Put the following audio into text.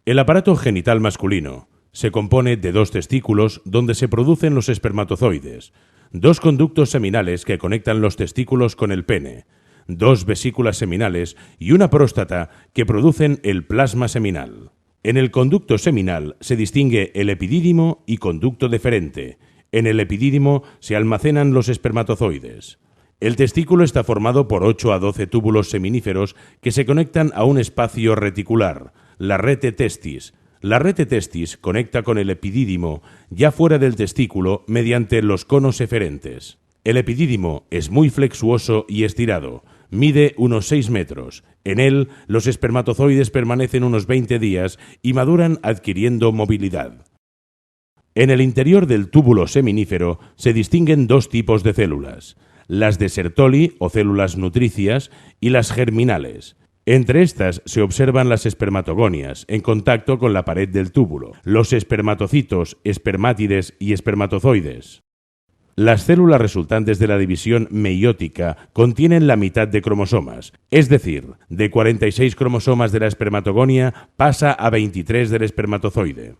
El aparato genital masculino se compone de 2 testículos donde se producen los espermatozoides, 2 conductos seminales que conectan los testículos con el pene, 2 vesículas seminales y una próstata que producen el plasma seminal. En el conducto seminal se distingue el epidídimo y conducto deferente. En el epidídimo se almacenan los espermatozoides. El testículo está formado por 8 a 12 túbulos seminíferos que se conectan a un espacio reticular, la rete testis. La rete testis conecta con el epidídimo ya fuera del testículo mediante los conos eferentes. El epidídimo es muy flexuoso y estirado, mide unos 6 metros. En él, los espermatozoides permanecen unos 20 días y maduran adquiriendo movilidad. En el interior del túbulo seminífero se distinguen 2 tipos de células, las de Sertoli o células nutricias y las germinales. Entre estas se observan las espermatogonias en contacto con la pared del túbulo, los espermatocitos, espermátides y espermatozoides. Las células resultantes de la división meiótica contienen la mitad de cromosomas, es decir, de 46 cromosomas de la espermatogonia pasa a 23 del espermatozoide.